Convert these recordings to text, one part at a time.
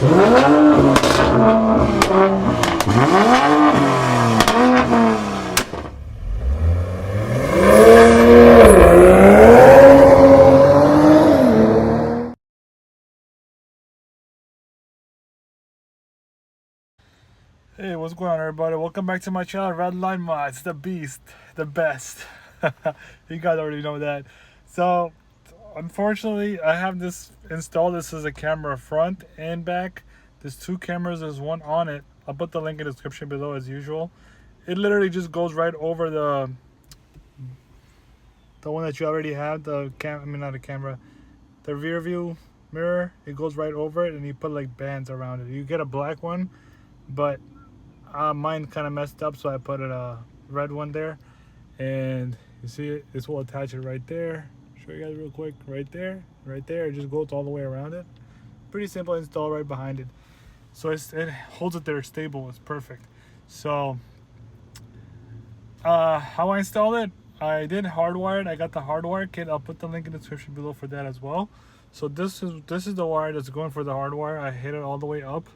Hey, what's going on, everybody? Welcome back to my channel, Redline Mods, the beast, the best. You guys already know that. So, unfortunately, I have this installed. This is a camera front and back. There's two cameras. There's one on it. I'll put the link in the description below as usual. It literally just goes right over the one that you already have. Not the camera, the rear view mirror. It goes right over it, and you put like bands around it. You get a black one, but mine kind of messed up, so I put a red one there, and you see it. This will attach it right there. Show you guys real quick. Right there, right there. It just goes all the way around it. Pretty simple install right behind it. So it holds it there stable. It's perfect. So how I installed it, I did hardwired. I got the hardwire kit. I'll put the link in the description below for that as well. So this is the wire that's going for the hardwire. I hit it all the way up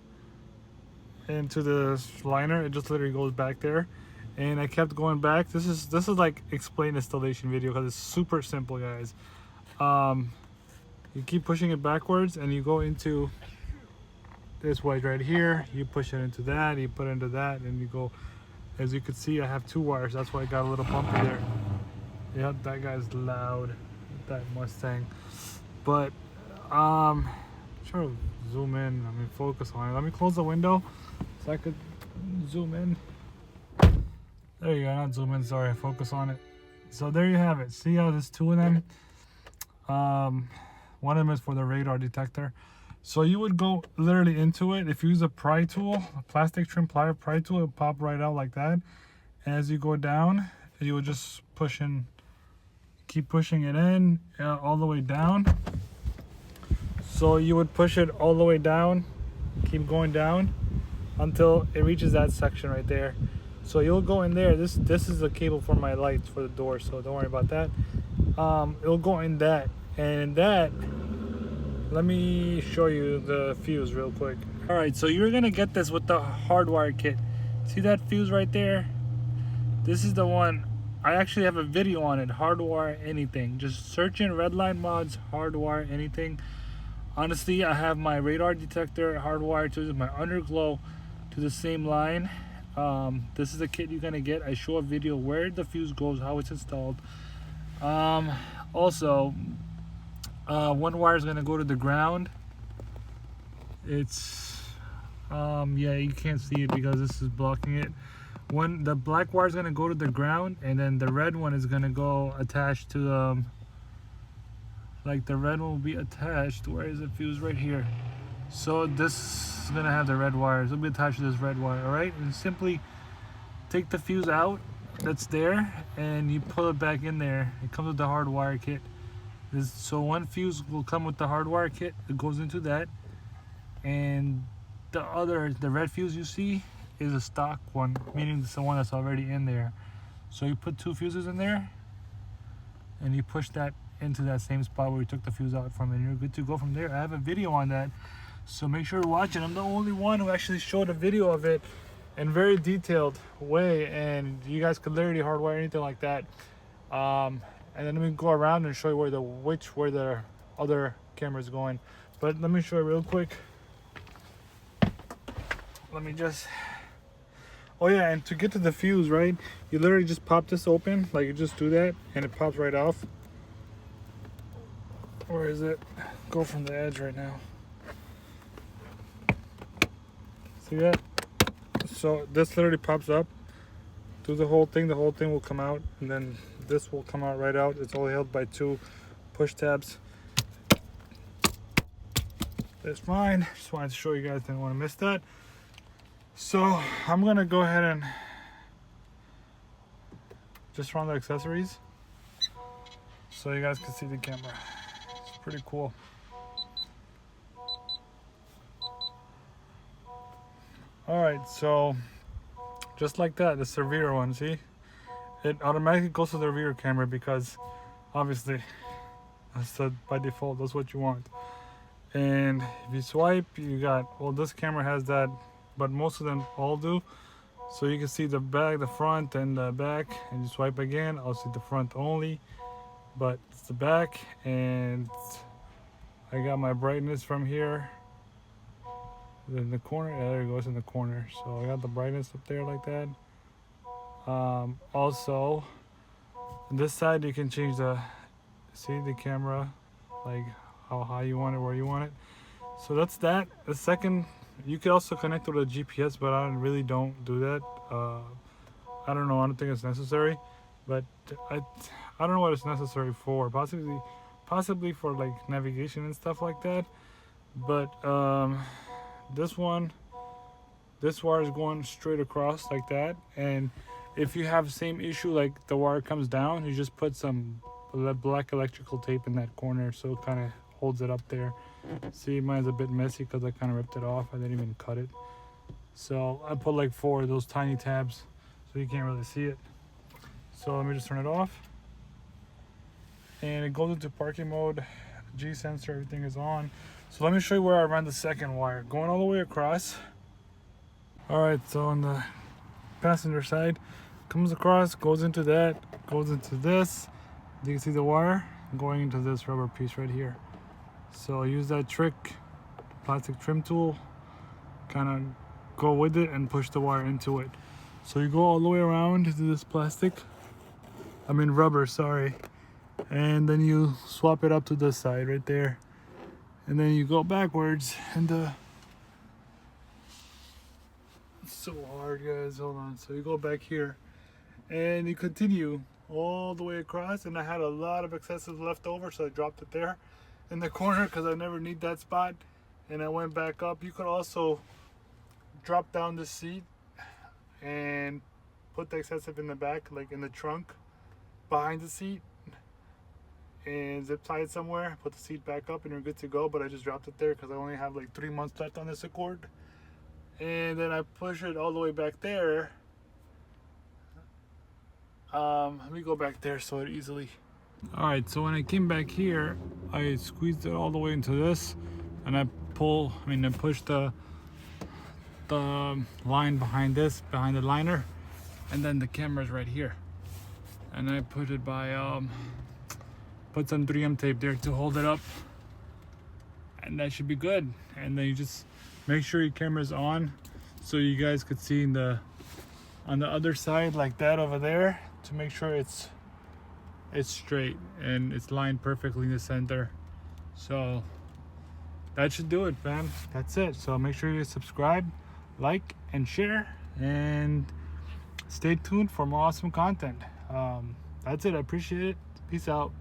into the liner. It just literally goes back there, and I kept going back. This is like explain installation video because it's super simple, guys. You keep pushing it backwards, and you go into this white right here. You push it into that. You put it into that, and you go. As you can see, I have two wires. That's why I got a little bumpy there. Yeah, that guy's loud. That Mustang. But try to zoom in. I mean, focus on it. Let me close the window so I could zoom in. There you go. Not zoom in. Sorry. Focus on it. So there you have it. See how there's two of them. One of them is for the radar detector. So you would go literally into it. If you use a pry tool, a plastic trim plier pry tool, it'll pop right out like that. And as you go down, you would just push in, keep pushing it in all the way down. So you would push it all the way down, keep going down until it reaches that section right there. So you'll go in there. This is the cable for my lights for the door, so don't worry about that. It'll go in that, and in that, let me show you the fuse real quick. All right, so you're gonna get this with the hardwire kit. See that fuse right there? This is the one. I actually have a video on it, hardwire anything. Just search in Redline Mods, hardwire anything. Honestly, I have my radar detector hardwired to my underglow to the same line. This is the kit you're gonna get. I show a video where the fuse goes, how it's installed. Also, one wire is gonna go to the ground. It's yeah, you can't see it because this is blocking it. The black wire is gonna go to the ground, and then the red one is gonna go attached to like the red one will be attached. Where is the fuse? Right here. So this is gonna have the red wires. It'll be attached to this red wire. All right, and simply take the fuse out that's there, and you pull it back in there. It comes with the hardwire kit. So one fuse will come with the hardwire kit. It goes into that, and the red fuse you see is a stock one, meaning it's the one that's already in there. So you put two fuses in there, and you push that into that same spot where you took the fuse out from, and you're good to go from there. I have a video on that, so make sure to watch it. I'm the only one who actually showed a video of it in very detailed way, and you guys could literally hardwire anything like that. And then we can go around and show you where the other camera is going. But let me show you real quick. Let me just. Oh yeah, and to get to the fuse, right? You literally just pop this open, like you just do that, and it pops right off. Where is it? Go from the edge right now. See that? So this literally pops up. Do the whole thing will come out, and then this will come out right out. It's all held by two push tabs. That's fine. Just wanted to show you guys, didn't want to miss that. So I'm gonna go ahead and just run the accessories so you guys can see the camera. It's pretty cool. All right, so just like that, it's the rear one. See, it automatically goes to the rear camera because obviously that's by default, that's what you want. And if you swipe, you got, well, this camera has that, but most of them all do. So you can see the back, the front, and the back. And you swipe again, I'll see the front only, but it's the back. And I got my brightness from here. In the corner, yeah, there it goes in the corner. So I got the brightness up there like that. Also, on this side you can change the camera, like how high you want it, where you want it. So that's that. The second, you can also connect with a GPS, but I really don't do that. I don't know. I don't think it's necessary, but I don't know what it's necessary for. Possibly for like navigation and stuff like that. But this wire is going straight across like that, and if you have the same issue, like the wire comes down, you just put some black electrical tape in that corner, so it kind of holds it up there. See, mine's a bit messy because I kind of ripped it off. I didn't even cut it. So I put like 4 of those tiny tabs so you can't really see it. So let me just turn it off. And it goes into parking mode. G sensor, everything is on. So let me show you where I ran the second wire. Going all the way across. Alright, so on the passenger side, comes across, goes into that, goes into this. You can see the wire going into this rubber piece right here. So use that trick, plastic trim tool, kind of go with it and push the wire into it. So you go all the way around to this rubber, sorry. And then you swap it up to this side right there. And then you go backwards and it's so hard, guys, hold on. So you go back here and you continue all the way across, and I had a lot of excessive left over, so I dropped it there in the corner because I never need that spot. And I went back up. You could also drop down the seat and put the excessive in the back, like in the trunk behind the seat, and zip tie it somewhere, put the seat back up, and you're good to go. But I just dropped it there because I only have like 3 months left on this Accord. And then I push it all the way back there. Let me go back there so it easily. Alright, so when I came back here, I squeezed it all the way into this, and I pushed the line behind the liner, and then the camera's right here. And I put it by put some 3M tape there to hold it up, and that should be good. And then you just make sure your camera's on so you guys could see on the other side, like that over there, to make sure it's straight and it's lined perfectly in the center. So that should do it, fam. That's it. So make sure you subscribe, like, and share, and stay tuned for more awesome content. That's it. I appreciate it. Peace out.